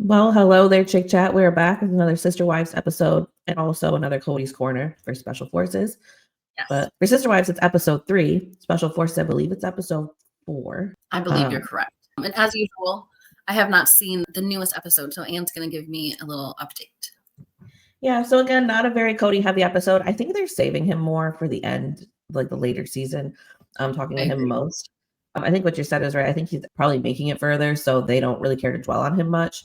Well, hello there, Chick Chat. We're back with another Sister Wives episode and also another Cody's Corner for Special Forces. Yes. But for Sister Wives, it's episode 3. Special Forces, I believe it's episode 4. I believe you're correct. And as usual, I have not seen the newest episode, so Anne's going to give me a little update. Yeah, so again, not a very Cody heavy episode. I think they're saving him more for the end, like the later season. I'm talking to him most. I think what you said is right. I think he's probably making it further, so they don't really care to dwell on him much.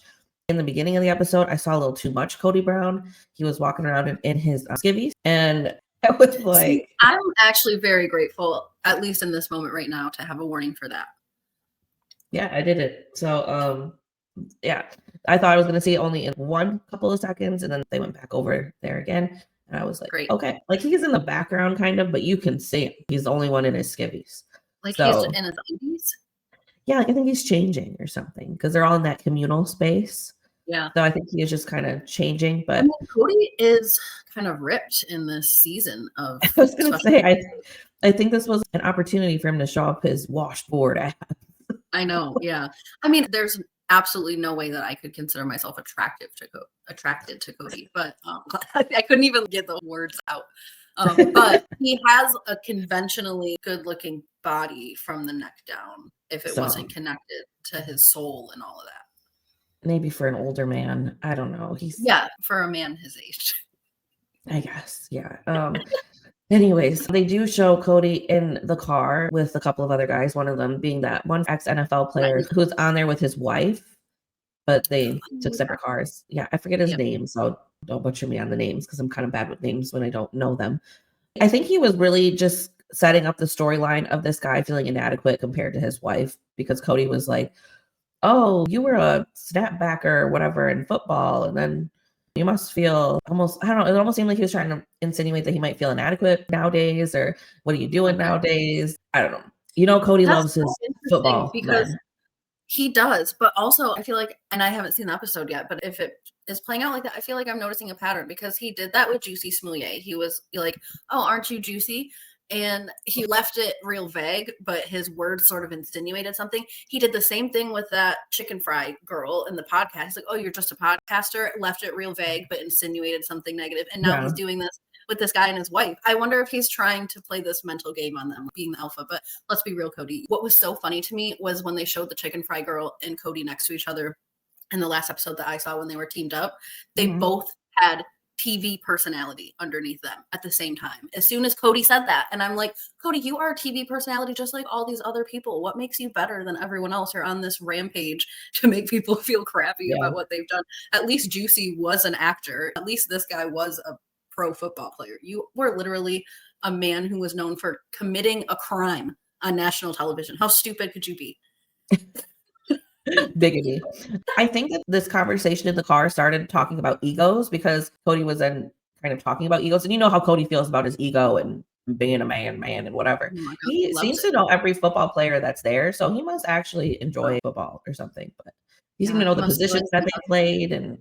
In the beginning of the episode, I saw a little too much Cody Brown. He was walking around in his skivvies, and I was like... See, I'm actually very grateful, at least in this moment right now, to have a warning for that. Yeah, I did it. So, yeah, I thought I was going to see it only in one couple of seconds, and then they went back over there again. And I was like, Great. Okay. Like, he's in the background, kind of, but you can see him. He's the only one in his skivvies. Like, he's in his undies? Yeah, like, I think he's changing or something, because they're all in that communal space. Yeah. So I think he is just kind of changing. But Cody is kind of ripped in this season of... I was going to say, I think this was an opportunity for him to show up his washboard abs. I know, yeah. I mean, there's absolutely no way that I could consider myself attracted to Cody, but I couldn't even get the words out. But he has a conventionally good-looking body from the neck down, if it wasn't connected to his soul and all of that. Maybe for an older man, I don't know. For a man his age, I guess. Yeah. Anyways, they do show Cody in the car with a couple of other guys, one of them being that one ex-NFL player who's on there with his wife, but they took separate cars. Yeah, I forget his name, so don't butcher me on the names because I'm kind of bad with names when I don't know them. I think he was really just setting up the storyline of this guy feeling inadequate compared to his wife, because Cody was like, oh, you were a snapbacker or whatever in football, and then you must feel almost, I don't know, it almost seemed like he was trying to insinuate that he might feel inadequate nowadays, or what are you doing nowadays? I don't know. You know, Cody loves his football. Because he does, but also I feel like, and I haven't seen the episode yet, but if it is playing out like that, I feel like I'm noticing a pattern, because he did that with Juicy Smouye. He was like, oh, aren't you juicy? And he left it real vague, but his words sort of insinuated something. He did the same thing with that chicken fry girl in the podcast. He's like, oh, you're just a podcaster. Left it real vague, but insinuated something negative. And now he's doing this with this guy and his wife. I wonder if he's trying to play this mental game on them, being the alpha. But let's be real, Cody. What was so funny to me was when they showed the chicken fry girl and Cody next to each other in the last episode that I saw when they were teamed up. They both had TV personality underneath them at the same time. As soon as Cody said that, and I'm like, Cody, you are a TV personality just like all these other people. What makes you better than everyone else? You're on this rampage to make people feel crappy about what they've done. At least Juicy was an actor. At least this guy was a pro football player. You were literally a man who was known for committing a crime on national television. How stupid could you be? Bigamy. I think that this conversation in the car started talking about egos, because Cody was then kind of talking about egos, and you know how Cody feels about his ego and being a man and whatever. Oh God, he seems to know every football player that's there, so he must actually enjoy football or something. But he seems to know the positions that they played, and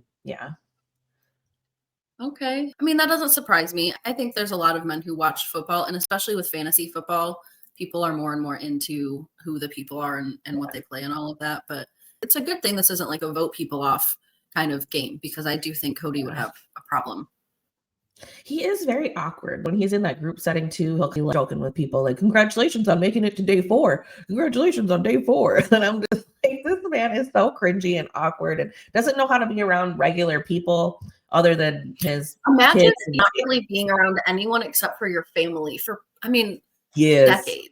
Okay. I mean, that doesn't surprise me. I think there's a lot of men who watch football, and especially with fantasy football, people are more and more into who the people are and what they play and all of that. But it's a good thing this isn't like a vote people off kind of game, because I do think Cody would have a problem. He is very awkward when he's in that group setting too. He'll be joking with people like, congratulations on making it to day 4. Congratulations on day 4. And I'm just like, this man is so cringy and awkward and doesn't know how to be around regular people other than his Imagine not really being around anyone except for your family for, decades.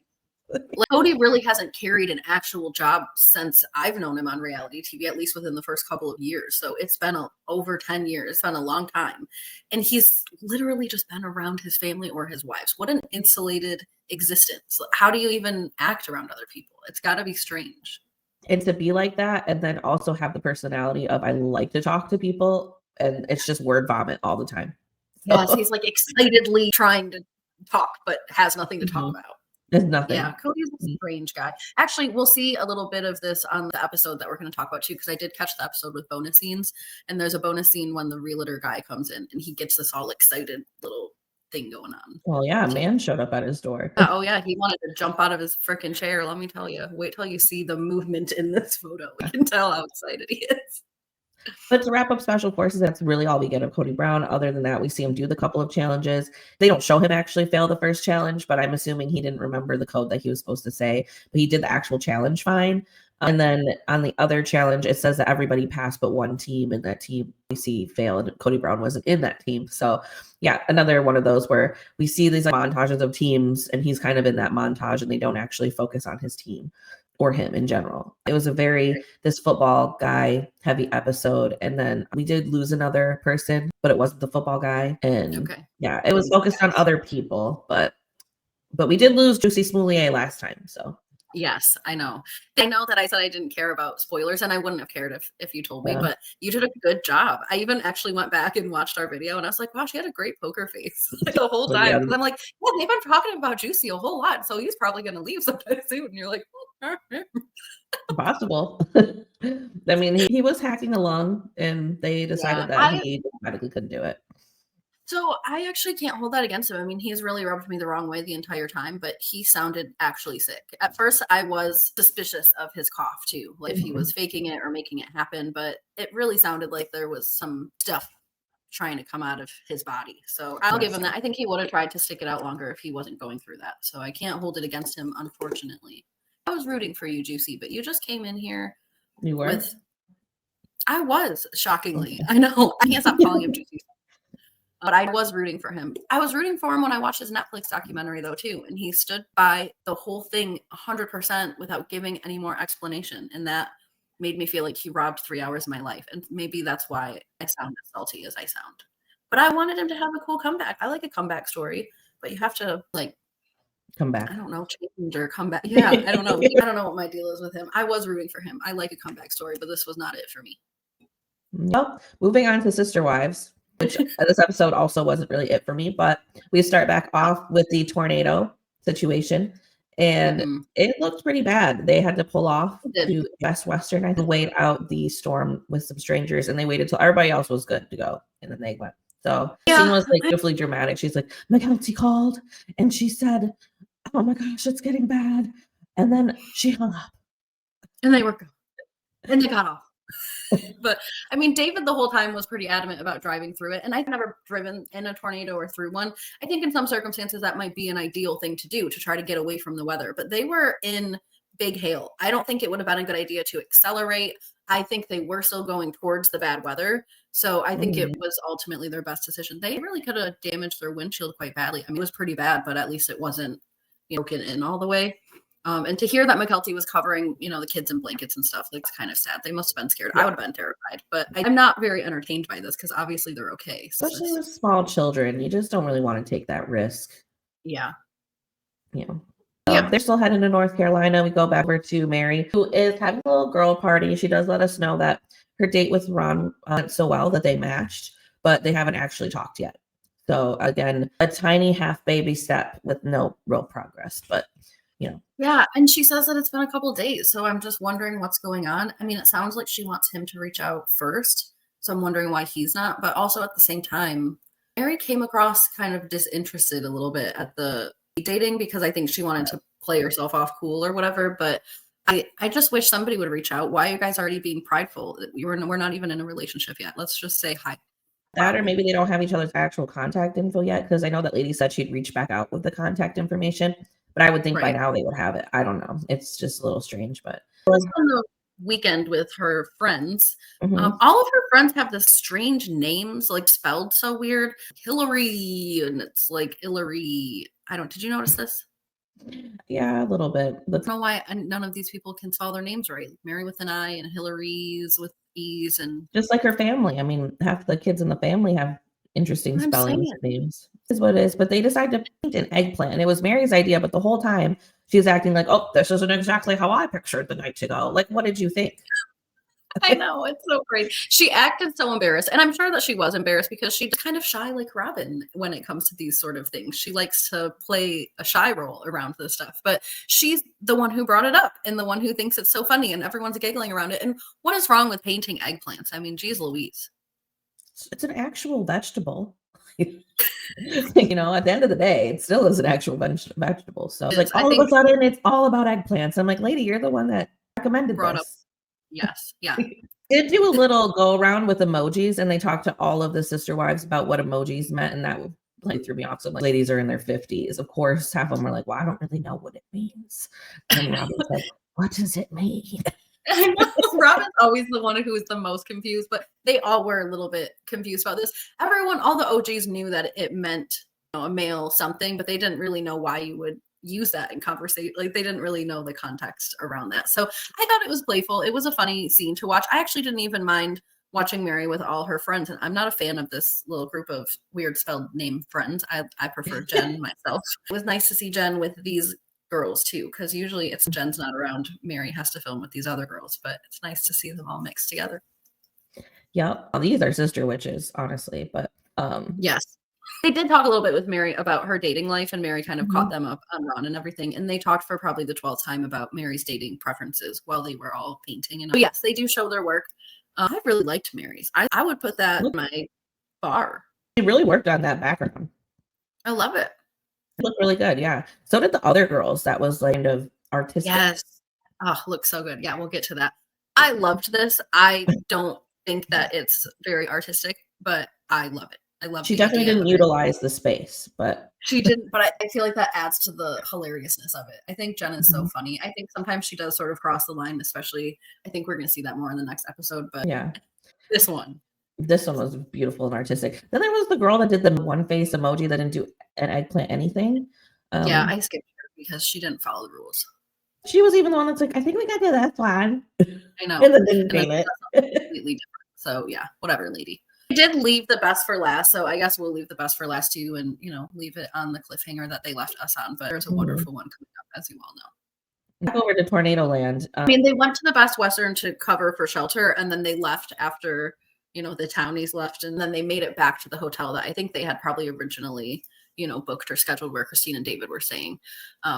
Like, Cody really hasn't carried an actual job since I've known him on reality TV, at least within the first couple of years. So it's been over 10 years. It's been a long time. And he's literally just been around his family or his wives. What an insulated existence. How do you even act around other people? It's got to be strange. And to be like that, and then also have the personality of, I like to talk to people, and it's just word vomit all the time. Yes, he's like excitedly trying to talk, but has nothing to talk about. There's nothing. Yeah, Cody's a strange guy. Actually, we'll see a little bit of this on the episode that we're going to talk about too, because I did catch the episode with bonus scenes, and there's a bonus scene when the realtor guy comes in and he gets this all excited little thing going on. Well, yeah, a man showed up at his door. Oh yeah, he wanted to jump out of his freaking chair. Let me tell you. Wait till you see the movement in this photo. You can tell how excited he is. But to wrap up Special Forces, that's really all we get of Cody Brown. Other than that, we see him do the couple of challenges. They don't show him actually fail the first challenge, but I'm assuming he didn't remember the code that he was supposed to say. But he did the actual challenge fine. And then on the other challenge, it says that everybody passed but one team, and that team we see failed. Cody Brown wasn't in that team. So yeah, another one of those where we see these montages of teams, and he's kind of in that montage, and they don't actually focus on his team or him in general. It was a very this football guy heavy episode, and then we did lose another person, but it wasn't the football guy. And yeah, it was focused on other people, but we did lose Juicy Smoulier last time. So yes, I know. I know that I said I didn't care about spoilers, and I wouldn't have cared if you told me, but you did a good job. I even actually went back and watched our video, and I was like, wow, she had a great poker face like, the whole time. Because I'm like, yeah, they've been talking about Juicy a whole lot, so he's probably going to leave sometime soon. And you're like, possible. I mean, he was hacking along, and they decided that he automatically couldn't do it. So I actually can't hold that against him. I mean, he's really rubbed me the wrong way the entire time, but he sounded actually sick. At first, I was suspicious of his cough too, like if he was faking it or making it happen, but it really sounded like there was some stuff trying to come out of his body. So I'll give him that. I think he would have tried to stick it out longer if he wasn't going through that. So I can't hold it against him, unfortunately. I was rooting for you, Juicy, but you just came in here. You were? I was, shockingly. I know. I can't stop calling him Juicy. But I was rooting for him. I was rooting for him when I watched his Netflix documentary, though, too. And he stood by the whole thing 100% without giving any more explanation. And that made me feel like he robbed 3 hours of my life. And maybe that's why I sound as salty as I sound. But I wanted him to have a cool comeback. I like a comeback story, but you have to, like, come back. I don't know, change or come back. Yeah, I don't know. I don't know what my deal is with him. I was rooting for him. I like a comeback story, but this was not it for me. Well, moving on to Sister Wives, which this episode also wasn't really it for me, but we start back off with the tornado situation, and it looked pretty bad. They had to pull off to Best Western and wait out the storm with some strangers, and they waited till everybody else was good to go, and then they went. So the scene was like beautifully dramatic. She's like, Mykelti called, and she said, oh my gosh, it's getting bad. And then she hung up. And they were gone. And they got off. But I mean, David the whole time was pretty adamant about driving through it. And I've never driven in a tornado or through one. I think in some circumstances that might be an ideal thing to do to try to get away from the weather. But they were in big hail. I don't think it would have been a good idea to accelerate. I think they were still going towards the bad weather. So I think it was ultimately their best decision. They really could have damaged their windshield quite badly. I mean, it was pretty bad, but at least it wasn't broken in all the way. And to hear that Mykelti was covering, the kids in blankets and stuff, like, it's kind of sad. They must have been scared. Yeah. I would have been terrified, but I'm not very entertained by this because obviously they're okay. So especially with small children, you just don't really want to take that risk. Yeah. They're still heading to North Carolina. We go back over to Meri, who is having a little girl party. She does let us know that her date with Ron went so well that they matched, but they haven't actually talked yet. So again, a tiny half baby step with no real progress, but Yeah, and she says that it's been a couple of days, so I'm just wondering what's going on. I mean, it sounds like she wants him to reach out first, so I'm wondering why he's not, but also at the same time, Meri came across kind of disinterested a little bit at the dating because I think she wanted to play herself off cool or whatever, but I just wish somebody would reach out. Why are you guys already being prideful? We're not even in a relationship yet. Let's just say hi. That, or maybe they don't have each other's actual contact info yet, because I know that lady said she'd reach back out with the contact information. But I would think by now they would have it. I don't know. It's just a little strange, but on the weekend with her friends, all of her friends have this strange names, like spelled so weird. Hillary, and it's like Hillary. Did you notice this? Yeah, a little bit. I don't know why none of these people can spell their names right. Meri with an I and Hillary's with E's, and just like her family. I mean, half the kids in the family have interesting spellings of names. Is what it is, but they decided to paint an eggplant. It was Meri's idea, but the whole time she's acting like, oh, this isn't exactly how I pictured the night to go. Like, what did you think? I know, it's so great. She acted so embarrassed, and I'm sure that she was embarrassed because she's kind of shy like Robyn when it comes to these sort of things. She likes to play a shy role around this stuff, but she's the one who brought it up and the one who thinks it's so funny, and everyone's giggling around it. And what is wrong with painting eggplants? I mean, geez Louise. It's an actual vegetable. At the end of the day, it still is an actual vegetable. So like all of a sudden it's all about eggplants. I'm like, lady, you're the one that recommended this. Yes. Yeah. did do a little go around with emojis, and they talked to all of the sister wives about what emojis meant, and that like threw me off. So like, ladies are in their 50s. Of course, half of them were like, "Well, I don't really know what it means." And Robin's like, "What does it mean?" I know Robin's always the one who is the most confused, but they all were a little bit confused about this. Everyone, all the OGs knew that it meant a male something, but they didn't really know why you would use that in conversation. Like they didn't really know the context around that. So I thought it was playful. It was a funny scene to watch. I actually didn't even mind watching Meri with all her friends. And I'm not a fan of this little group of weird spelled name friends. I prefer Jen myself. It was nice to see Jen with these girls too, because usually it's Jen's not around, Meri has to film with these other girls, but it's nice to see them all mixed together. Yep. Well, these are sister witches, honestly, but yes. They did talk a little bit with Meri about her dating life, and Meri kind of caught them up on Ron and everything. And they talked for probably the 12th time about Meri's dating preferences while they were all painting. And yes, they do show their work. I really liked Meri's. I would put that in my bar. She really worked on that background. I love it. It looked really good. Yeah. So did the other girls. That was like kind of artistic. Yes. Oh, looks so good. Yeah, we'll get to that. I loved this. I don't think that it's very artistic, but I love it. I love. She definitely didn't utilize the space, but she didn't. But I feel like that adds to the hilariousness of it. I think Jen is so funny. I think sometimes she does sort of cross the line, especially. I think we're going to see that more in the next episode. But yeah, this one was beautiful and artistic. Then there was the girl that did the one face emoji that didn't do an eggplant anything. Yeah, I skipped her because she didn't follow the rules. She was even the one that's like, I think we got to that one. I know. And then didn't name it. Completely different. So yeah, whatever, lady. We did leave the best for last, so I guess we'll leave the best for last too, and leave it on the cliffhanger that they left us on. But there's a wonderful one coming up, as you all know. Back over to Tornado Land. I mean, they went to the Best Western to cover for shelter, and then they left after the townies left, and then they made it back to the hotel that I think they had probably originally booked or scheduled, where Christine and David were staying.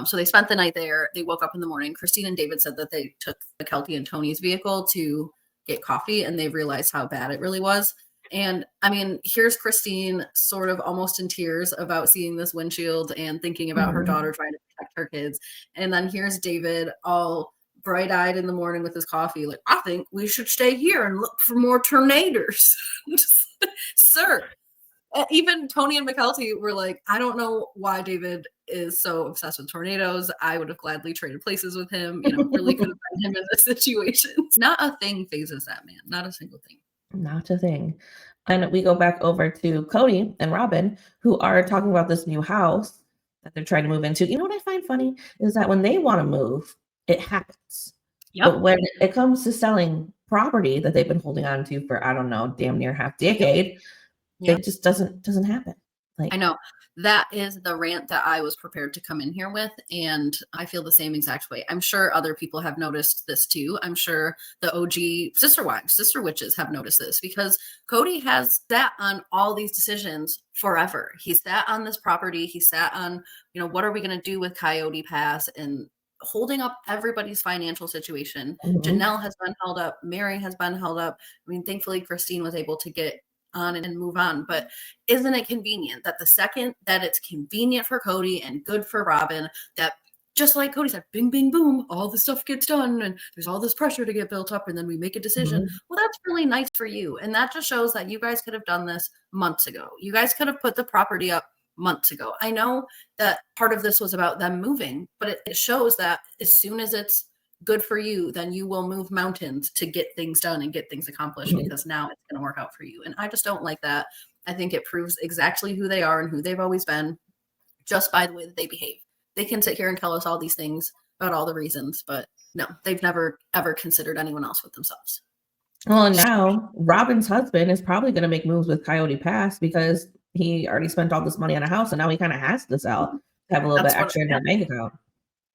So they spent the night there. They woke up in the morning. Christine and David said that they took Mykelti and Tony's vehicle to get coffee, and they realized how bad it really was. And I mean, here's Christine sort of almost in tears about seeing this windshield and thinking about her daughter trying to protect her kids. And then here's David all bright-eyed in the morning with his coffee, like, I think we should stay here and look for more tornadoes. Sir. Even Tony and Mykelti were like, I don't know why David is so obsessed with tornadoes. I would have gladly traded places with him. Really could have been him in this situation. Not a thing phases that man. Not a single thing. Not a thing. And we go back over to Cody and Robyn, who are talking about this new house that they're trying to move into. You know what I find funny is that when they want to move, it happens. Yep. But when it comes to selling property that they've been holding on to for, I don't know, damn near half decade, it just doesn't happen. Like, I know. That is the rant that I was prepared to come in here with, and I feel the same exact way. I'm sure other people have noticed this too. I'm sure the OG sister witches have noticed this, because Cody has sat on all these decisions forever. He sat on this property. He sat on, what are we going to do with Coyote Pass, and holding up everybody's financial situation. Janelle has been held up. Meri has been held up. I mean, thankfully, Christine was able to get on and move on. But isn't it convenient that the second that it's convenient for Cody and good for Robyn, that just like Cody said, bing, bing, boom, all the stuff gets done and there's all this pressure to get built up, and then we make a decision. Well, that's really nice for you. And that just shows that you guys could have done this months ago. You guys could have put the property up months ago. I know that part of this was about them moving, but it shows that as soon as it's good for you, then you will move mountains to get things done and get things accomplished, because now it's going to work out for you. And I just don't like that. I think it proves exactly who they are and who they've always been just by the way that they behave. They can sit here and tell us all these things about all the reasons, but no, they've never, ever considered anyone else with themselves. Well, and now Robyn's husband is probably going to make moves with Coyote Pass, because he already spent all this money on a house, and now he kind of has to sell to have a little bit extra in their bank account.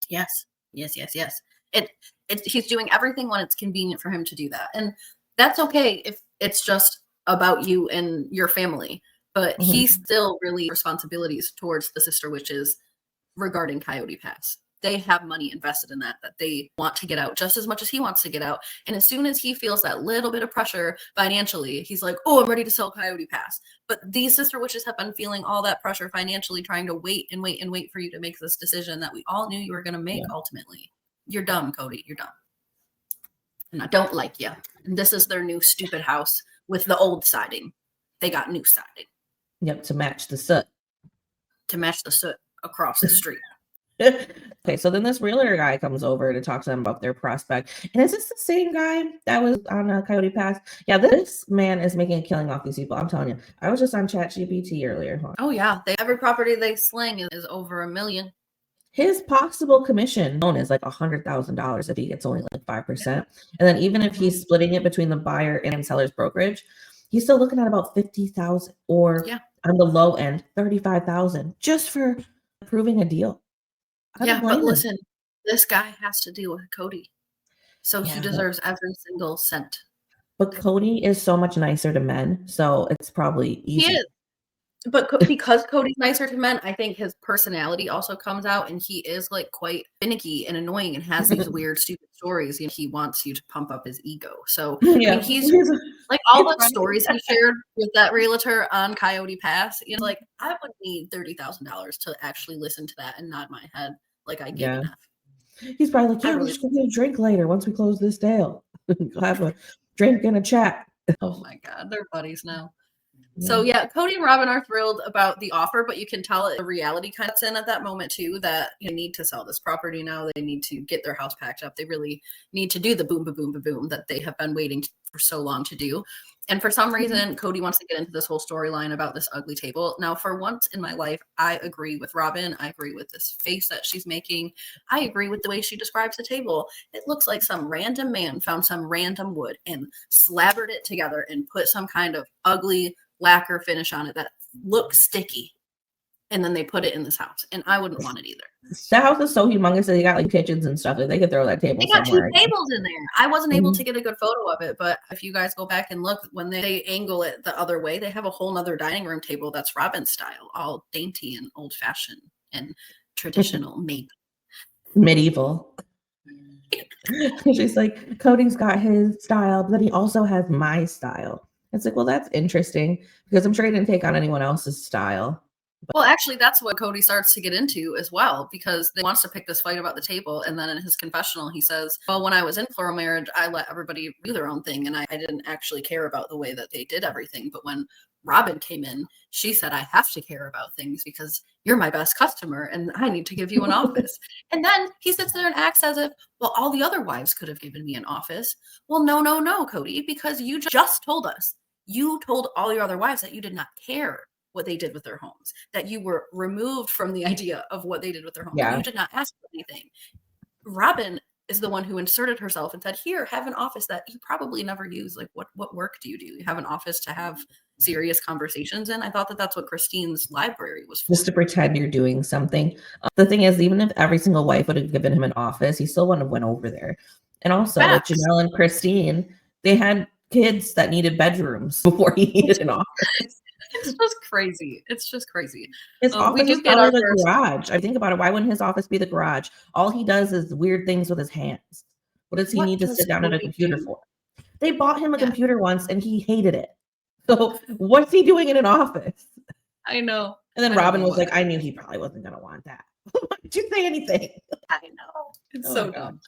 Yes. He's doing everything when it's convenient for him to do that. And that's okay if it's just about you and your family, but he still really responsibilities towards the sister witches regarding Coyote Pass. They have money invested in that they want to get out just as much as he wants to get out. And as soon as he feels that little bit of pressure financially, he's like, oh, I'm ready to sell Coyote Pass. But these sister witches have been feeling all that pressure financially, trying to wait and wait and wait for you to make this decision that we all knew you were going to make ultimately. You're dumb, Cody. You're dumb. and I don't like you. And this is their new stupid house with the old siding. They got new siding. Yep, to match the soot. To match the soot across the street. Okay, so then this realtor guy comes over to talk to them about their prospect. And is this the same guy that was on Coyote Pass? Yeah, this man is making a killing off these people. I'm telling you. I was just on ChatGPT earlier. Oh, yeah. Every property they sling is over $1 million. His possible commission loan is like $100,000 if he gets only like 5%. And then even if he's splitting it between the buyer and seller's brokerage, he's still looking at about $50,000 or on the low end, $35,000 just for approving a deal. But listen, this guy has to deal with Cody. So he deserves every single cent. But Cody is so much nicer to men, so it's probably easy. He is. But because Cody's nicer to men, I think his personality also comes out, and he is like quite finicky and annoying and has these weird, stupid stories. And he wants you to pump up his ego. So I mean, he's like all the stories he shared with that realtor on Coyote Pass. You know, like I would need $30,000 to actually listen to that and nod my head like I gave enough. He's probably like, we're just gonna get a drink later once we close this deal. We'll have a drink and a chat. Oh my God, they're buddies now. So Cody and Robyn are thrilled about the offer, but you can tell the reality kind of in at that moment too, that you need to sell this property now. They need to get their house packed up. They really need to do the boom, boom, boom, boom, boom that they have been waiting for so long to do. And for some reason, Cody wants to get into this whole storyline about this ugly table. Now, for once in my life, I agree with Robyn. I agree with this face that she's making. I agree with the way she describes the table. It looks like some random man found some random wood and slabbered it together and put some kind of ugly lacquer finish on it that looks sticky. And then they put it in this house. And I wouldn't want it either. The house is so humongous that they got like kitchens and stuff that they could throw that table somewhere. They got 2 tables in there. I wasn't able to get a good photo of it, but if you guys go back and look, when they angle it the other way, they have a whole nother dining room table that's Robyn style, all dainty and old fashioned and traditional, maybe medieval. She's like, Cody's got his style, but then he also has my style. It's like, well, that's interesting because I'm sure he didn't take on anyone else's style. Well, actually, that's what Cody starts to get into as well, because he wants to pick this fight about the table. And then in his confessional, he says, well, when I was in plural marriage, I let everybody do their own thing. And I didn't actually care about the way that they did everything. But when Robyn came in, she said, I have to care about things because you're my best customer and I need to give you an office. And then he sits there and acts as if, well, all the other wives could have given me an office. Well, no, Cody, because you just told us. You told all your other wives that you did not care what they did with their homes, that you were removed from the idea of what they did with their homes. You did not ask for anything. Robyn is the one who inserted herself and said, here, have an office that you probably never use. Like, what work do? You have an office to have serious conversations in? I thought that that's what Christine's library was for. Just to pretend you're doing something. The thing is, even if every single wife would have given him an office, he still wouldn't have went over there. And also, like Janelle and Christine, they had kids that needed bedrooms before he needed an office. It's just crazy. It's just crazy. His office is probably the garage. I think about it. Why wouldn't his office be the garage? All he does is weird things with his hands. What does he need to sit down at a computer for? They bought him a computer once and he hated it. So what's he doing in an office? I know. And then Robyn was like, I knew he probably wasn't going to want that. Why did you say anything? I know. It's so dumb.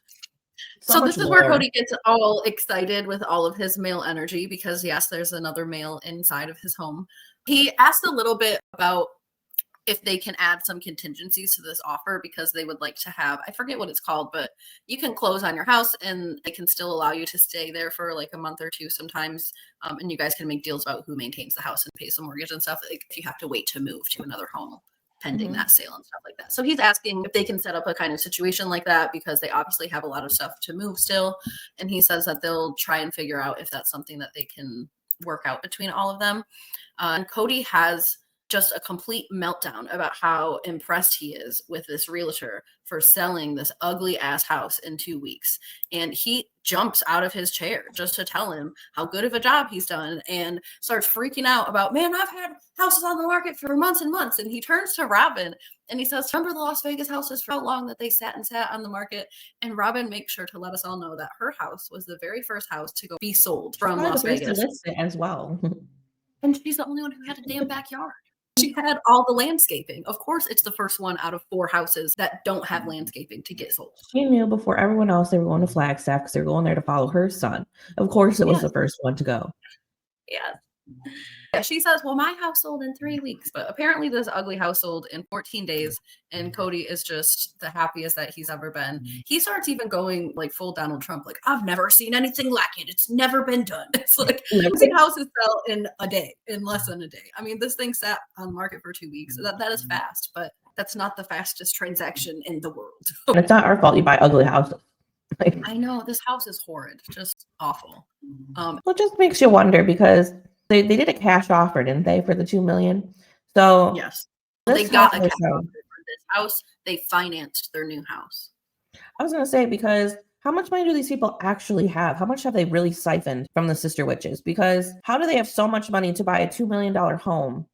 So this is where Cody gets all excited with all of his male energy because, yes, there's another male inside of his home. He asked a little bit about if they can add some contingencies to this offer because they would like to have, I forget what it's called, but you can close on your house and they can still allow you to stay there for like a month or two sometimes. And you guys can make deals about who maintains the house and pays the mortgage and stuff like if you have to wait to move to another home. Pending that sale and stuff like that. So he's asking if they can set up a kind of situation like that because they obviously have a lot of stuff to move still. And he says that they'll try and figure out if that's something that they can work out between all of them. And Cody has just a complete meltdown about how impressed he is with this realtor for selling this ugly ass house in 2 weeks. And he jumps out of his chair just to tell him how good of a job he's done and starts freaking out about, man, I've had houses on the market for months and months. And he turns to Robyn and he says, remember the Las Vegas houses for how long that they sat on the market? And Robyn makes sure to let us all know that her house was the very first house to go be sold from Las Vegas. To list it as well. And she's the only one who had a damn backyard. She had all the landscaping. Of course, it's the first one out of 4 houses that don't have landscaping to get sold. She knew before everyone else they were going to Flagstaff because they're going there to follow her son. Of course, it was the Yes. first one to go. Yes. Yeah, she says, well, my house sold in 3 weeks, but apparently this ugly house sold in 14 days, and Cody is just the happiest that he's ever been. He starts even going like full Donald Trump, like, I've never seen anything like it. It's never been done. It's like, I've seen houses sell in a day, in less than a day. I mean, this thing sat on the market for 2 weeks. That is fast, but that's not the fastest transaction in the world. And it's not our fault you buy ugly houses. I know, this house is horrid, just awful. Well, it just makes you wonder because they did a cash offer, didn't they, for the $2 million? So yes, they got a cash offer for this house. They financed their new house. I was gonna say, because how much money do these people actually have? How much have they really siphoned from the sister witches? Because how do they have so much money to buy a $2 million home?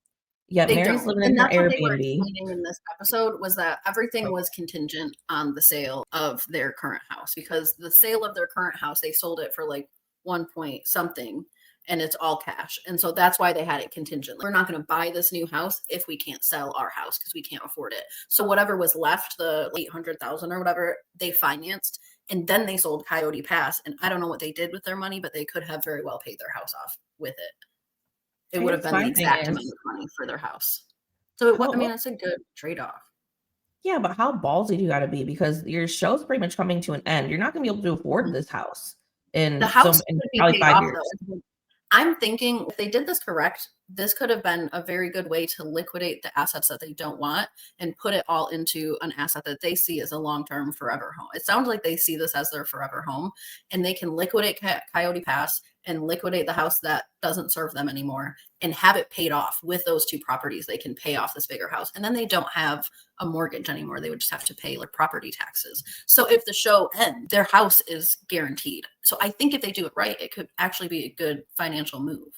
Yet They Mary's don't. living And in her that's what they were Airbnb. explaining in this episode, was that everything was contingent on the sale of their current house, because the sale of their current house, they sold it for like 1 point something, and it's all cash. And so that's why they had it contingent. We're not going to buy this new house if we can't sell our house because we can't afford it. So whatever was left, the 800,000 or whatever, they financed, and then they sold Coyote Pass. And I don't know what they did with their money, but they could have very well paid their house off with it. It would have been the exact amount of money for their house. So I mean, it's a good trade-off. Yeah, but how ballsy do you got to be? Because your show's pretty much coming to an end. You're not going to be able to afford this house in the house in could be probably paid 5 off, years. though. I'm thinking if they did this correct, this could have been a very good way to liquidate the assets that they don't want and put it all into an asset that they see as a long-term forever home. It sounds like they see this as their forever home, and they can liquidate Coyote Pass and liquidate the house that doesn't serve them anymore and have it paid off. With those 2 properties, they can pay off this bigger house, and then they don't have a mortgage anymore. They would just have to pay like property taxes. So if the show ends, their house is guaranteed. So I think if they do it right, it could actually be a good financial move.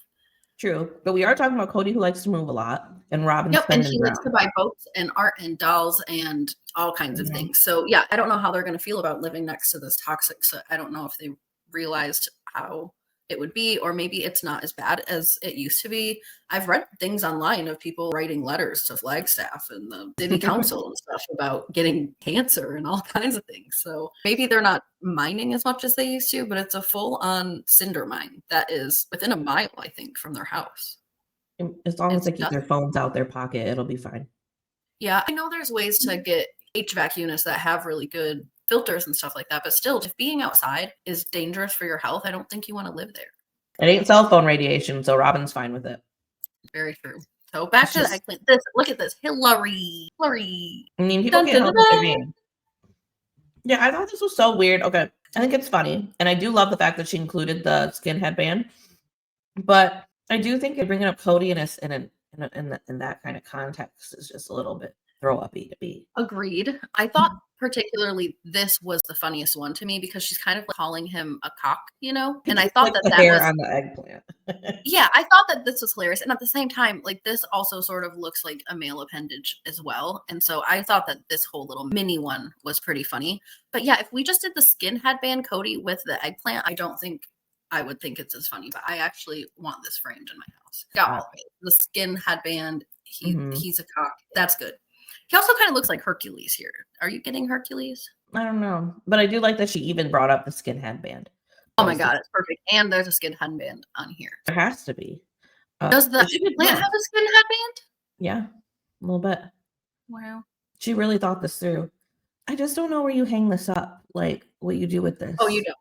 True, but we are talking about Cody, who likes to move a lot, and Robyn. Yep, and he likes to buy boats and art and dolls and all kinds of things. So yeah, I don't know how they're going to feel about living next to this toxic. So I don't know if they realized how it would be, or maybe it's not as bad as it used to be. I've read things online of people writing letters to Flagstaff and the city council and stuff about getting cancer and all kinds of things. So maybe they're not mining as much as they used to, but it's a full-on cinder mine that is within a mile, I think, from their house. As long as they keep their phones out their pocket, it'll be fine. Yeah, I know there's ways to get HVAC units that have really good filters and stuff like that, but still, if being outside is dangerous for your health, I don't think you want to live there. It ain't cell phone radiation, so Robyn's fine with it. Very true. So back to the eggplant. Look at this. Hillary. I mean, people can't help what they mean. Yeah, I thought this was so weird. Okay, I think it's funny, and I do love the fact that she included the skin headband. But I do think bringing up Cody in that kind of context is just a little bit throw uppy to be. Agreed. I thought particularly this was the funniest one to me because she's kind of calling him a cock, and I thought like that the that hair was on the eggplant. yeah, I thought that this was hilarious, and at the same time, like, this also sort of looks like a male appendage as well, and so I thought that this whole little mini one was pretty funny. But yeah, if we just did the skin headband Cody with the eggplant, I don't think I would think it's as funny, but I actually want this framed in my house. Got all of it. The skin headband, he's a cock. That's good. He also kind of looks like Hercules here. Are you getting Hercules? I don't know, but I do like that she even brought up the skin headband. Oh my god, it's perfect. And there's a skin headband on here. There has to be. Does the plant have a skin headband? Yeah, a little bit. Wow. She really thought this through. I just don't know where you hang this up, like what you do with this. Oh, you don't.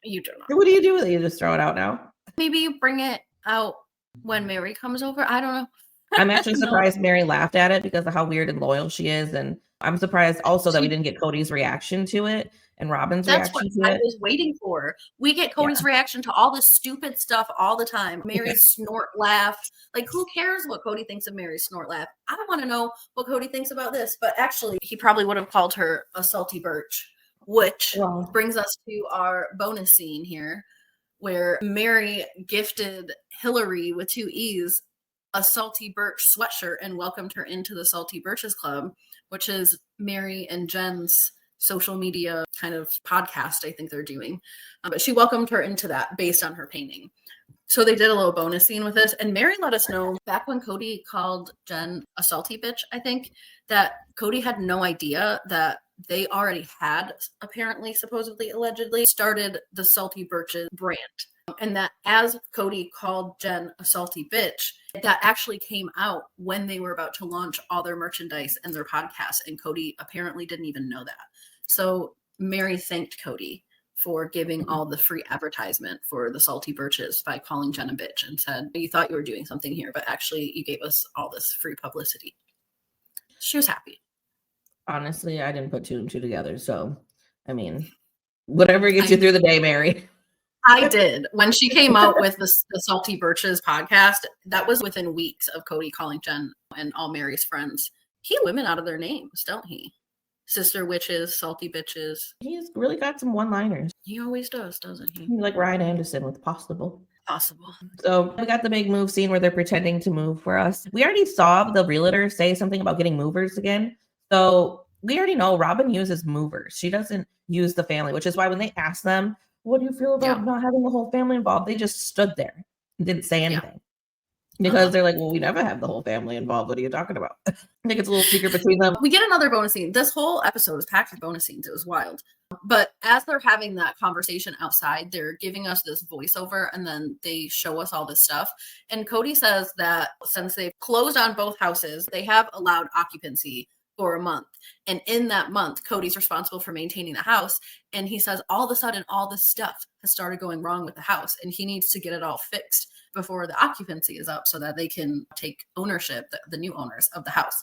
You don't know. What do you do with it? You just throw it out now? Maybe you bring it out when Meri comes over. I don't know. I'm actually surprised Meri laughed at it because of how weird and loyal she is. And I'm surprised also that we didn't get Cody's reaction to it and Robyn's reaction to it. That's what I was waiting for. We get Cody's reaction to all this stupid stuff all the time. Mary's snort laugh. Like, who cares what Cody thinks of Mary's snort laugh? I don't want to know what Cody thinks about this. But actually, he probably would have called her a salty birch, which brings us to our bonus scene here, where Meri gifted Hillary with 2 E's a salty birch sweatshirt and welcomed her into the Salty Birches Club, which is Meri and Jen's social media kind of podcast I think they're doing. But she welcomed her into that based on her painting. So they did a little bonus scene with this, and Meri let us know back when Kody called Jen a salty bitch, I think, that Kody had no idea that they already had, apparently, supposedly, allegedly, started the Salty Birches brand. And that as Kody called Jen a salty bitch, that actually came out when they were about to launch all their merchandise and their podcasts. And Kody apparently didn't even know that. So Meri thanked Kody for giving all the free advertisement for the Salty Birches by calling Jen a bitch and said, you thought you were doing something here, but actually you gave us all this free publicity. She was happy. Honestly, I didn't put two and two together. So, I mean, whatever gets you through the day, Meri. I did. When she came out with the Salty Birches podcast, that was within weeks of Kody calling Jen and all Meri's friends. He women out of their names, don't he? Sister witches, salty bitches. He's really got some one-liners. He always does, doesn't he? Like Ryan Anderson with Possible. Possible. So we got the big move scene where they're pretending to move for us. We already saw the realtor say something about getting movers again. So we already know Robyn uses movers. She doesn't use the family, which is why when they asked them, what do you feel about not having the whole family involved? They just stood there and didn't say anything. Because they're like, well, we never have the whole family involved. What are you talking about? I think it's a little secret between them. We get another bonus scene. This whole episode is packed with bonus scenes. It was wild. But as they're having that conversation outside, they're giving us this voiceover and then they show us all this stuff. And Kody says that since they've closed on both houses, they have allowed occupancy for a month. And in that month, Kody's responsible for maintaining the house. And he says all of a sudden, all this stuff has started going wrong with the house and he needs to get it all fixed before the occupancy is up so that they can take ownership, the new owners of the house.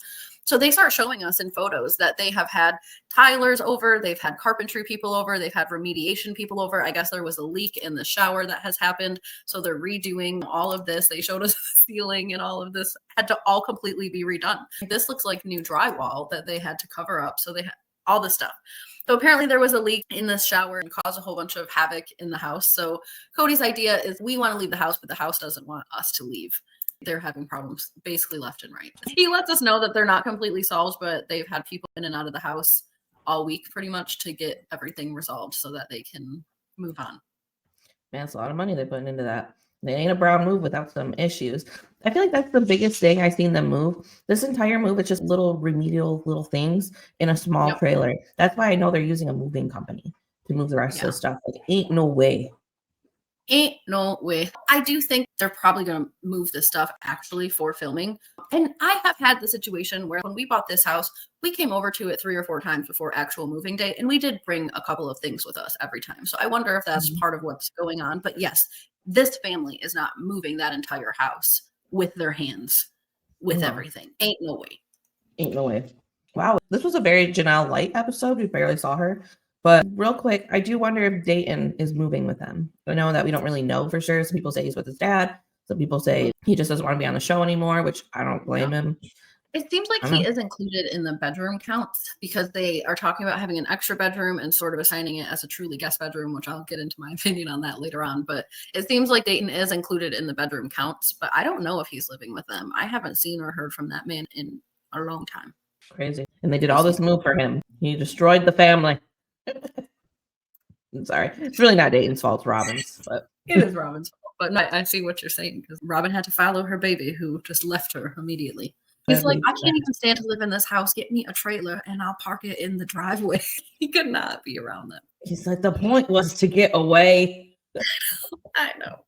So they start showing us in photos that they have had tilers over, they've had carpentry people over, they've had remediation people over. I guess there was a leak in the shower that has happened. So they're redoing all of this. They showed us the ceiling and all of this had to all completely be redone. This looks like new drywall that they had to cover up. So they had all this stuff. So apparently there was a leak in the shower and caused a whole bunch of havoc in the house. So Kody's idea is we want to leave the house, but the house doesn't want us to leave. They're having problems basically left and right. He lets us know that they're not completely solved, but they've had people in and out of the house all week pretty much to get everything resolved so that they can move on. Man, it's a lot of money they're putting into that. They ain't a brown move without some issues. I feel like that's the biggest thing I've seen them move. This entire move is just little remedial little things in a small trailer. That's why I know they're using a moving company to move the rest of the stuff. Like, ain't no way. Ain't no way. I do think they're probably going to move this stuff actually for filming. And I have had the situation where when we bought this house, we came over to it 3 or 4 times before actual moving day. And we did bring a couple of things with us every time. So I wonder if that's part of what's going on. But yes, this family is not moving that entire house with their hands, with everything. Ain't no way. Ain't no way. Wow. This was a very Janelle light episode. We barely saw her. But real quick, I do wonder if Dayton is moving with them. I know that we don't really know for sure. Some people say he's with his dad. Some people say he just doesn't want to be on the show anymore, which I don't blame him. It seems like he is included in the bedroom counts because they are talking about having an extra bedroom and sort of assigning it as a truly guest bedroom, which I'll get into my opinion on that later on. But it seems like Dayton is included in the bedroom counts, but I don't know if he's living with them. I haven't seen or heard from that man in a long time. Crazy. And they did all this move for him. He destroyed the family. I'm sorry. It's really not Dayton's fault, it's Robyn's. But it is Robyn's fault. But no, I see what you're saying because Robyn had to follow her baby who just left her immediately. He's like, I can't even stand to live in this house. Get me a trailer and I'll park it in the driveway. He could not be around them. He's like, the point was to get away. I know.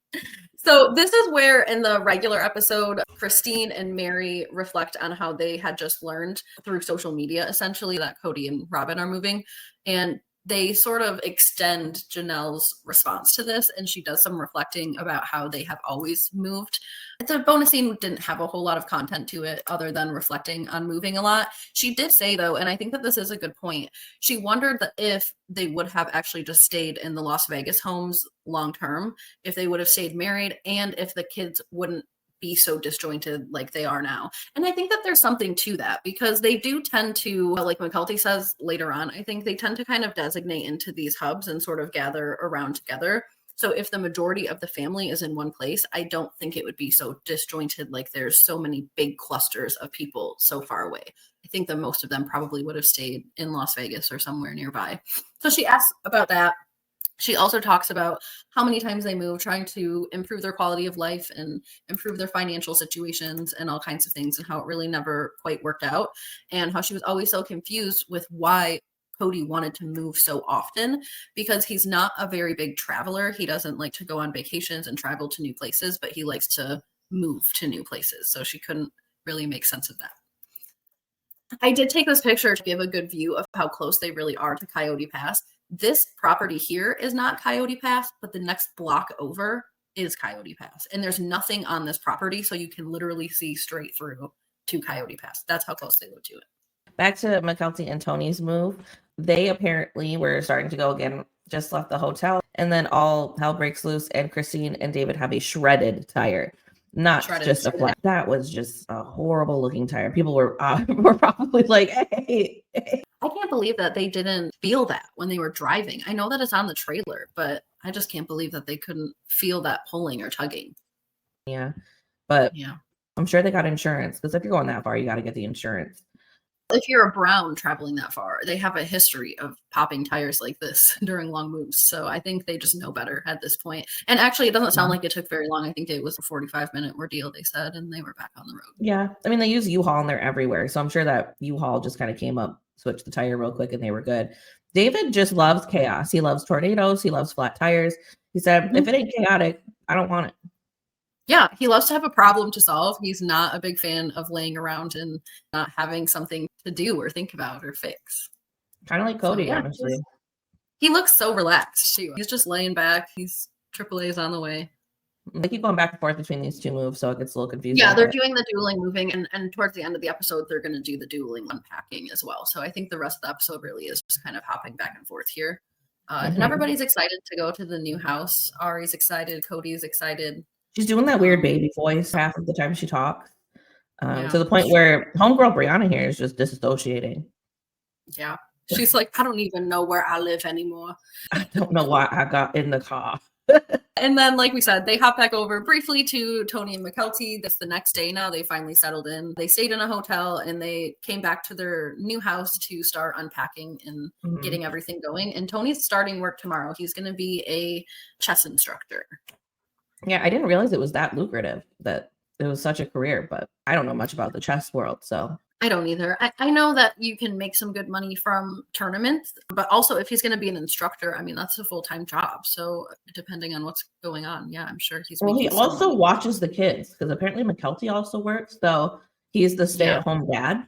So this is where in the regular episode, Christine and Meri reflect on how they had just learned through social media, essentially, that Kody and Robyn are moving. And they sort of extend Janelle's response to this, and she does some reflecting about how they have always moved. The bonus scene didn't have a whole lot of content to it other than reflecting on moving a lot. She did say, though, and I think that this is a good point, she wondered that if they would have actually just stayed in the Las Vegas homes long term, if they would have stayed married, and if the kids wouldn't be so disjointed like they are now. And I think that there's something to that because they do tend to, like Mykelti says later on, I think they tend to kind of designate into these hubs and sort of gather around together. So if the majority of the family is in one place, I don't think it would be so disjointed like there's so many big clusters of people so far away. I think that most of them probably would have stayed in Las Vegas or somewhere nearby. So she asked about that. She also talks about how many times they moved, trying to improve their quality of life and improve their financial situations and all kinds of things, and how it really never quite worked out, and how she was always so confused with why Cody wanted to move so often, because he's not a very big traveler. He doesn't like to go on vacations and travel to new places, but he likes to move to new places. So she couldn't really make sense of that. I did take this picture to give a good view of how close they really are to Coyote Pass. This property here is not Coyote Pass, but the next block over is Coyote Pass. And there's nothing on this property, so you can literally see straight through to Coyote Pass. That's how close they live to it. Back to Mykelti and Tony's move. They apparently were starting to go again, just left the hotel, and then all hell breaks loose, and Christine and David have a shredded tire. Not just a flat. That was just a horrible looking tire. People were probably like, hey. I can't believe that they didn't feel that when they were driving. I know that it's on the trailer, but I just can't believe that they couldn't feel that pulling or tugging. Yeah. But yeah, I'm sure they got insurance, because if you're going that far, you got to get the insurance. If you're a Brown traveling that far, they have a history of popping tires like this during long moves. So I think they just know better at this point. And actually, it doesn't sound like it took very long. I think it was a 45-minute ordeal, they said, and they were back on the road. Yeah. I mean, they use U-Haul and they're everywhere. So I'm sure that U-Haul just kind of came up, switched the tire real quick, and they were good. David just loves chaos. He loves tornadoes. He loves flat tires. He said, if it ain't chaotic, I don't want it. Yeah, he loves to have a problem to solve. He's not a big fan of laying around and not having something to do or think about or fix. Kind of like Cody, honestly. He looks so relaxed too. He's just laying back. He's AAA's on the way. They keep going back and forth between these two moves, so it gets a little confusing. Yeah, they're doing the dueling moving, and towards the end of the episode, they're going to do the dueling unpacking as well. So I think the rest of the episode really is just kind of hopping back and forth here. And everybody's excited to go to the new house. Ari's excited. Cody's excited. She's doing that weird baby voice half of the time she talks, to the point where homegirl Brianna here is just disassociating. Yeah. She's like, I don't even know where I live anymore. I don't know why I got in the car. And then, like we said, they hop back over briefly to Tony and Mykelti. That's the next day now. They finally settled in. They stayed in a hotel and they came back to their new house to start unpacking and getting everything going. And Tony's starting work tomorrow. He's going to be a chess instructor. Yeah, I didn't realize it was that lucrative, that it was such a career, but I don't know much about the chess world, so. I don't either. I know that you can make some good money from tournaments, but also if he's going to be an instructor, I mean, that's a full-time job. So depending on what's going on, yeah, I'm sure he's. Well, he also watches the kids, because apparently Mykelti also works, so he's the stay-at-home dad.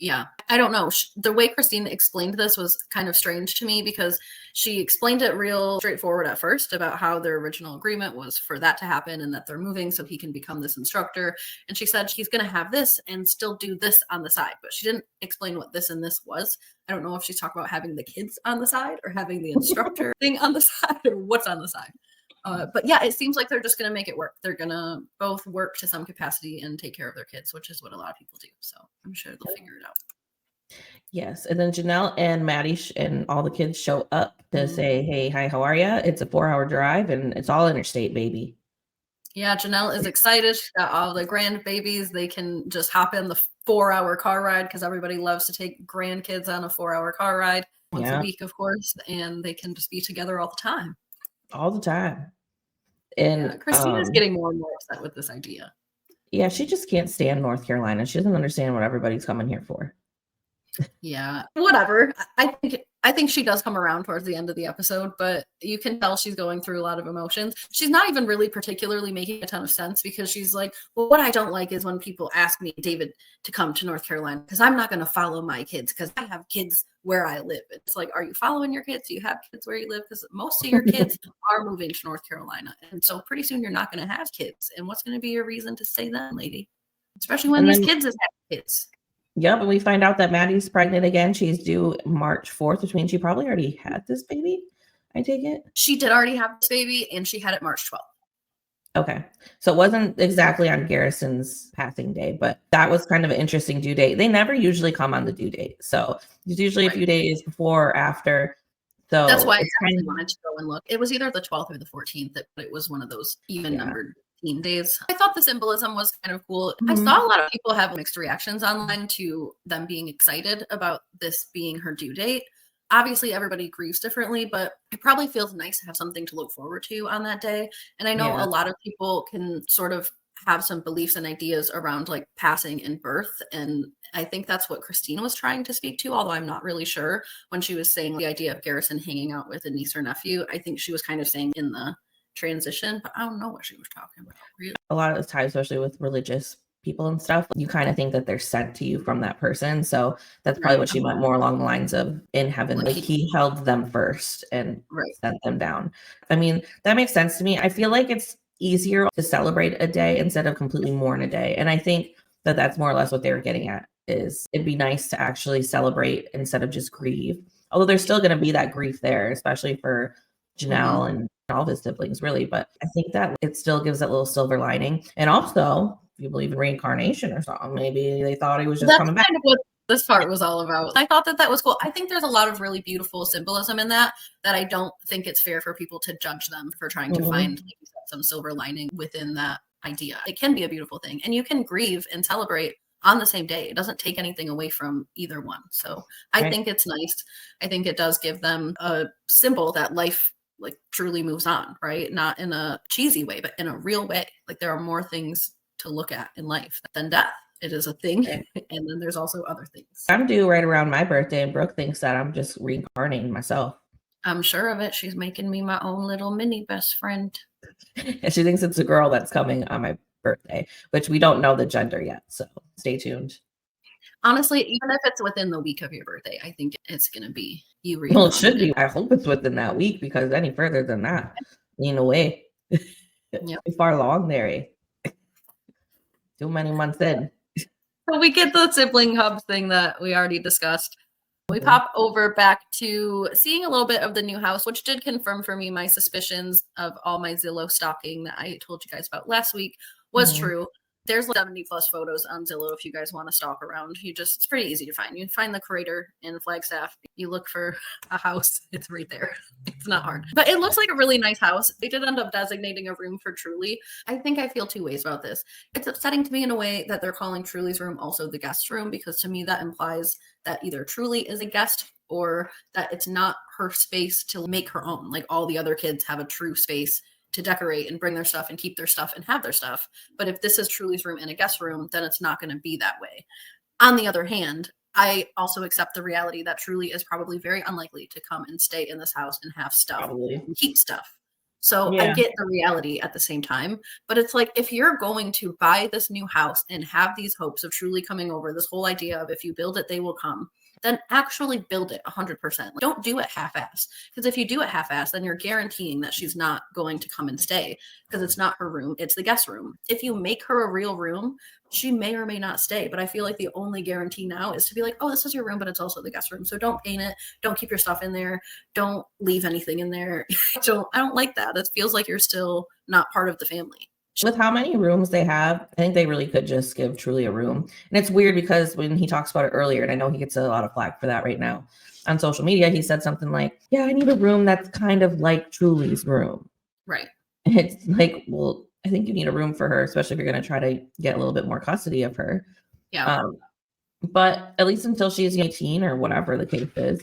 Yeah, I don't know. The way Christine explained this was kind of strange to me, because she explained it real straightforward at first about how their original agreement was for that to happen and that they're moving so he can become this instructor. And she said he's going to have this and still do this on the side, but she didn't explain what this and this was. I don't know if she's talking about having the kids on the side or having the instructor thing on the side or what's on the side. But yeah, it seems like they're just going to make it work. They're going to both work to some capacity and take care of their kids, which is what a lot of people do. So I'm sure they'll figure it out. Yes. And then Janelle and Maddie and all the kids show up to say, hey, hi, how are you? It's a 4-hour drive and it's all interstate, baby. Yeah, Janelle is excited. She's got all the grandbabies. They can just hop in the 4-hour car ride, because everybody loves to take grandkids on a 4-hour car ride once a week, of course. And they can just be together all the time. All the time. And Christina's getting more and more upset with this idea. Yeah, she just can't stand North Carolina. She doesn't understand what everybody's coming here for. Yeah, whatever. I think she does come around towards the end of the episode, but you can tell she's going through a lot of emotions. She's not even really particularly making a ton of sense, because she's like, well, what I don't like is when people ask me, David, to come to North Carolina, because I'm not going to follow my kids, because I have kids where I live. It's like, are you following your kids? Do you have kids where you live? Because most of your kids are moving to North Carolina. And so pretty soon you're not going to have kids. And what's going to be your reason to say that, lady? Especially when these kids have kids. Yeah, but we find out that Maddie's pregnant again. She's due March 4th, which means she probably already had this baby, I take it. She did already have this baby, and she had it March 12th. Okay. So it wasn't exactly on Garrison's passing day, but that was kind of an interesting due date. They never usually come on the due date. So it's usually a few days before or after. So that's why I wanted to go and look. It was either the 12th or the 14th, but it was one of those even numbered days. I thought the symbolism was kind of cool. I saw a lot of people have mixed reactions online to them being excited about this being her due date. obviously everybody grieves differently, but it probably feels nice to have something to look forward to on that day. And I know Yeah. a lot of people can sort of have some beliefs and ideas around like passing and birth. And I think that's what Christine was trying to speak to, although I'm not really sure when she was saying the idea of Garrison hanging out with a niece or nephew. I think she was kind of saying in the transition, but I don't know what she was talking about. Really. A lot of the time, especially with religious people and stuff, you kind of think that they're sent to you from that person. So that's probably what she meant more along the lines of in heaven. Like he held them first and sent them down. I mean, that makes sense to me. I feel like it's easier to celebrate a day instead of completely mourn a day. And I think that that's more or less what they were getting at, is it'd be nice to actually celebrate instead of just grieve. Although there's still going to be that grief there, especially for Janelle and all of his siblings, really. But I think that it still gives that little silver lining. And also, if you believe in reincarnation or something, maybe they thought he was just coming back. Kind of what this part was all about. I thought that was cool. I think there's a lot of really beautiful symbolism in that I don't think it's fair for people to judge them for trying to find, like you said, some silver lining within that idea. It can be a beautiful thing, and you can grieve and celebrate on the same day. It doesn't take anything away from either one. So I think it's nice. I think it does give them a symbol that life like truly moves on, right? Not in a cheesy way, but in a real way. Like there are more things to look at in life than death. It is a thing. And then there's also other things. I'm due right around my birthday, and Brooke thinks that I'm just reincarnating myself. I'm sure of it. She's making me my own little mini best friend. And she thinks it's a girl that's coming on my birthday, which we don't know the gender yet. So stay tuned. Honestly, even if it's within the week of your birthday, I think it's going to be you. Well, it should be. I hope it's within that week, because any further than that, in a way, far along there. Too many months in. So we get the sibling hub thing that we already discussed. We pop over back to seeing a little bit of the new house, which did confirm for me my suspicions of all my Zillow stalking that I told you guys about last week was true. There's like 70 plus photos on Zillow if you guys want to stalk around. It's pretty easy to find. You find the creator in Flagstaff. You look for a house. It's right there. It's not hard. But it looks like a really nice house. They did end up designating a room for Truly. I think I feel two ways about this. It's upsetting to me in a way that they're calling Truly's room also the guest room, because to me that implies that either Truly is a guest or that it's not her space to make her own. Like all the other kids have a true space to decorate and bring their stuff and keep their stuff and have their stuff. But if this is Truly's room and a guest room, then it's not going to be that way. On the other hand, I also accept the reality that Truly is probably very unlikely to come and stay in this house and have stuff and keep stuff. So I get the reality at the same time, but it's like, if you're going to buy this new house and have these hopes of Truly coming over, this whole idea of if you build it, they will come, then actually build it 100%. Don't do it half-assed, because if you do it half-assed, then you're guaranteeing that she's not going to come and stay, because it's not her room, it's the guest room. If you make her a real room, she may or may not stay, but I feel like the only guarantee now is to be like, oh, this is your room, but it's also the guest room. So don't paint it. Don't keep your stuff in there. Don't leave anything in there. I don't like that. That feels like you're still not part of the family. With how many rooms they have, I think they really could just give Truly a room. And it's weird because when he talks about it earlier, and I know he gets a lot of flack for that right now on social media, he said something like, yeah, I need a room that's kind of like Truly's room. Right. And it's like, well, I think you need a room for her, especially if you're going to try to get a little bit more custody of her. Yeah. But at least until she's 18 or whatever the case is.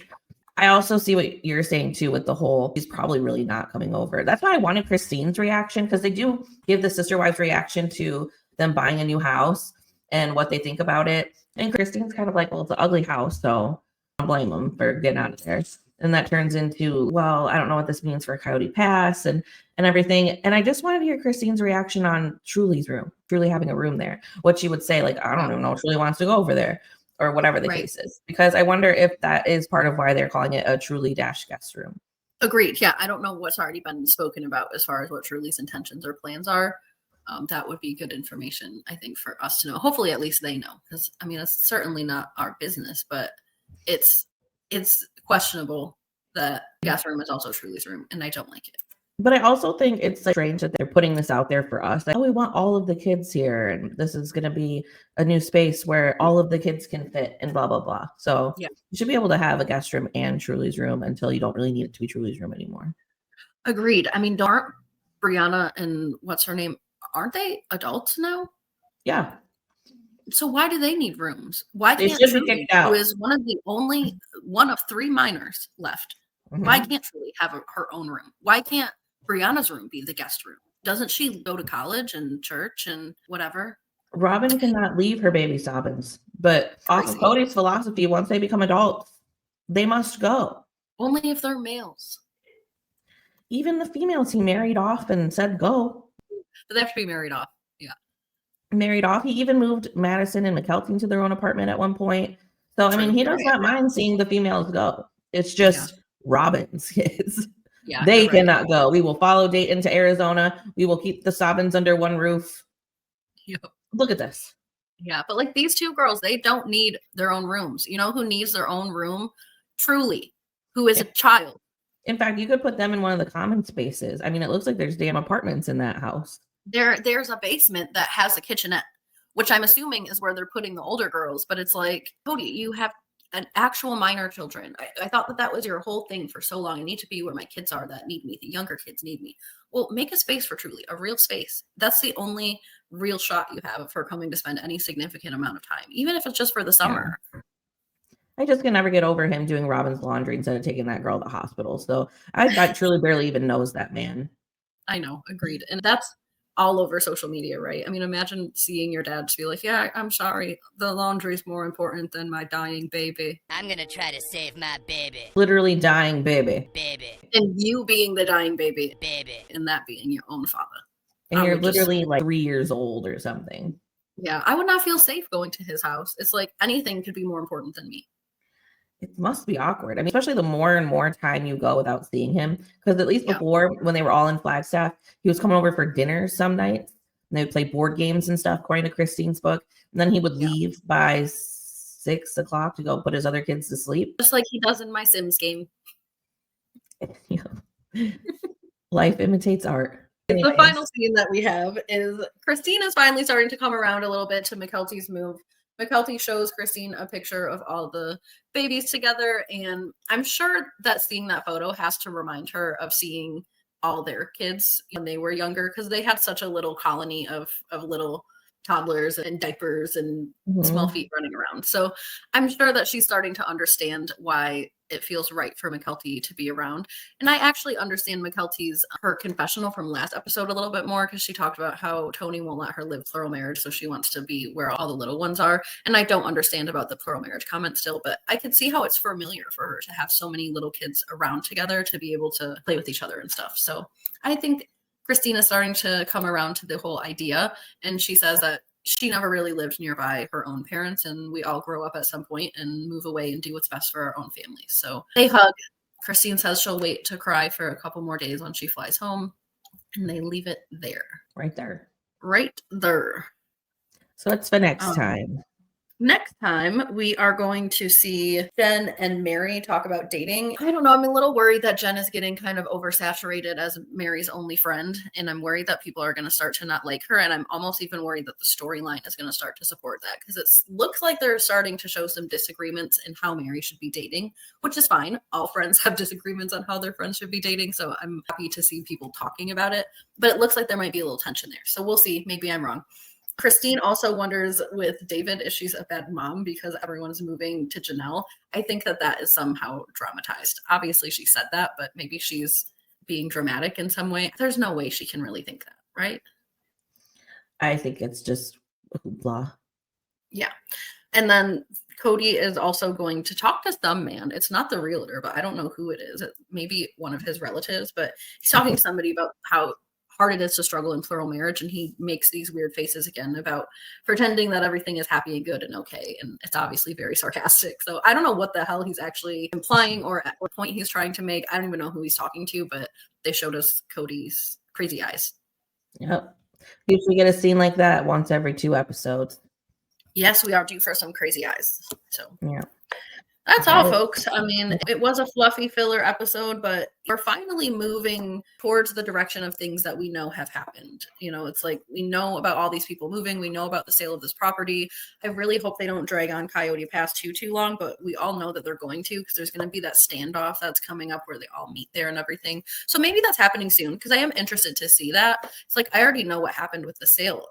I also see what you're saying too with the whole, he's probably really not coming over. That's why I wanted Christine's reaction, because they do give the sister wives reaction to them buying a new house and what they think about it. And Christine's kind of like, well, it's an ugly house, so I don't blame them for getting out of there. And that turns into, well, I don't know what this means for Coyote Pass and everything. And I just wanted to hear Christine's reaction on Truly's room, Truly having a room there. What she would say, like, I don't even know if Truly wants to go over there, or whatever the case is. Because I wonder if that is part of why they're calling it a Truly dash guest room. Agreed. Yeah, I don't know what's already been spoken about as far as what Truly's intentions or plans are. That would be good information, I think, for us to know. Hopefully, at least they know. Because, I mean, it's certainly not our business, but it's questionable that the guest room is also Truly's room, and I don't like it. But I also think it's like strange that they're putting this out there for us. Like, oh, we want all of the kids here, and this is going to be a new space where all of the kids can fit, and blah, blah, blah. So you should be able to have a guest room and Truly's room until you don't really need it to be Truly's room anymore. Agreed. I mean, aren't Brianna and what's her name, aren't they adults now? Yeah. So why do they need rooms? Why They can't should be Truly, kicked out. who is one of 3 minors left, why can't Truly have her own room? Why can't Brianna's room be the guest room? Doesn't she go to college and church and whatever? Robyn cannot leave her baby Sobbins, but off of Kodys' philosophy, once they become adults, they must go. Only if they're males. Even the females he married off and said go. But they have to be married off. Yeah. Married off. He even moved Madison and Mykelti to their own apartment at one point. So, I mean, he does not mind seeing the females go. It's just Robyn's kids. Yeah, they cannot go. We will follow Dayton to Arizona. We will keep the Sobbins under one roof. Yep. Look at this. Yeah, but like these 2 girls, they don't need their own rooms. You know who needs their own room? Truly, who is a child. In fact, you could put them in one of the common spaces. I mean, it looks like there's damn apartments in that house. There's a basement that has a kitchenette, which I'm assuming is where they're putting the older girls. But it's like, Cody, you have an actual minor children. I thought that was your whole thing for so long. I need to be where my kids are that need me. The younger kids need me. Well, make a space for Truly, a real space. That's the only real shot you have of her coming to spend any significant amount of time, even if it's just for the summer. Yeah. I just can never get over him doing Robyn's laundry instead of taking that girl to the hospital. So I Truly barely even knows that man. I know, agreed. And that's all over social media, right? I mean, imagine seeing your dad just be like, yeah, I'm sorry, the laundry's more important than my dying baby. I'm gonna try to save my baby. Literally dying baby. And you being the dying baby. And that being your own father. And you're literally like 3 years old or something. Yeah, I would not feel safe going to his house. It's like anything could be more important than me. It must be awkward. I mean, especially the more and more time you go without seeing him. Because at least before, when they were all in Flagstaff, he was coming over for dinner some nights. And they would play board games and stuff, according to Christine's book. And then he would leave by 6 o'clock to go put his other kids to sleep. Just like he does in my Sims game. Life imitates art. Anyways. The final scene that we have is Christine is finally starting to come around a little bit to Mykelti's move. Mykelti shows Christine a picture of all the babies together, and I'm sure that seeing that photo has to remind her of seeing all their kids when they were younger, because they had such a little colony of little toddlers and diapers and small feet running around. So I'm sure that she's starting to understand why it feels right for Mykelti to be around. And I actually understand Mykelti's her confessional from last episode a little bit more, because she talked about how Tony won't let her live plural marriage, so she wants to be where all the little ones are. And I don't understand about the plural marriage comment still, but I could see how it's familiar for her to have so many little kids around together to be able to play with each other and stuff. So I think Christina's starting to come around to the whole idea, and she says that she never really lived nearby her own parents, and we all grow up at some point and move away and do what's best for our own families. So they hug. Christine says she'll wait to cry for a couple more days when she flies home, and they leave it there. Right there. Right there. So it's for next time. Next time, we are going to see Jen and Meri talk about dating. I don't know. I'm a little worried that Jen is getting kind of oversaturated as Meri's only friend. And I'm worried that people are going to start to not like her. And I'm almost even worried that the storyline is going to start to support that. Because it looks like they're starting to show some disagreements in how Meri should be dating, which is fine. All friends have disagreements on how their friends should be dating. So I'm happy to see people talking about it. But it looks like there might be a little tension there. So we'll see. Maybe I'm wrong. Christine also wonders with David if she's a bad mom because everyone's moving to Janelle. I think that is somehow dramatized. Obviously, she said that, but maybe she's being dramatic in some way. There's no way she can really think that, right? I think it's just blah. Yeah. And then Cody is also going to talk to some man. It's not the realtor, but I don't know who it is. It may be one of his relatives, but he's talking to somebody about how hard it is to struggle in plural marriage, and he makes these weird faces again about pretending that everything is happy and good and okay, and it's obviously very sarcastic. So I don't know what the hell he's actually implying or at what point he's trying to make. I don't even know who he's talking to, but they showed us Cody's crazy eyes. Yep. Usually get a scene like that once every 2 episodes. Yes, we are due for some crazy eyes. So yeah. That's all, folks. I mean, it was a fluffy filler episode, but we're finally moving towards the direction of things that we know have happened. You know, it's like we know about all these people moving. We know about the sale of this property. I really hope they don't drag on Coyote Pass too long, but we all know that they're going to, because there's going to be that standoff that's coming up where they all meet there and everything. So maybe that's happening soon, because I am interested to see that. It's like I already know what happened with the sale,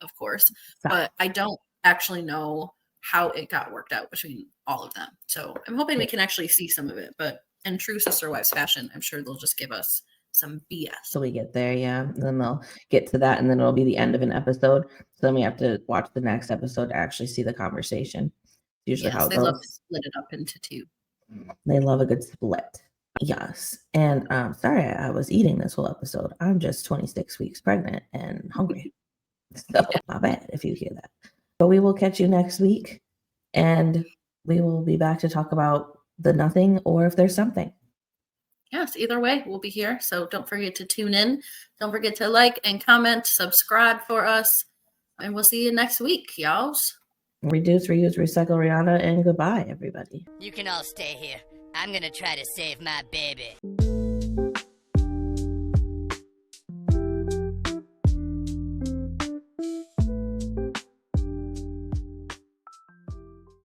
of course, but I don't actually know how it got worked out between all of them. So I'm hoping we can actually see some of it, but in true sister wives fashion, I'm sure they'll just give us some BS. So we get there, yeah. And then they'll get to that, and then it'll be the end of an episode. So then we have to watch the next episode to actually see the conversation. Usually how it they goes. love to split it up into two. They love a good split. Yes. And sorry, I was eating this whole episode. I'm just 26 weeks pregnant and hungry. So not bad if you hear that. But we will catch you next week, and we will be back to talk about the nothing or if there's something. Yes, either way, we'll be here. So don't forget to tune in. Don't forget to like and comment, subscribe for us. And we'll see you next week, y'all. Reduce, reuse, recycle, Rihanna, and goodbye, everybody. You can all stay here. I'm gonna try to save my baby.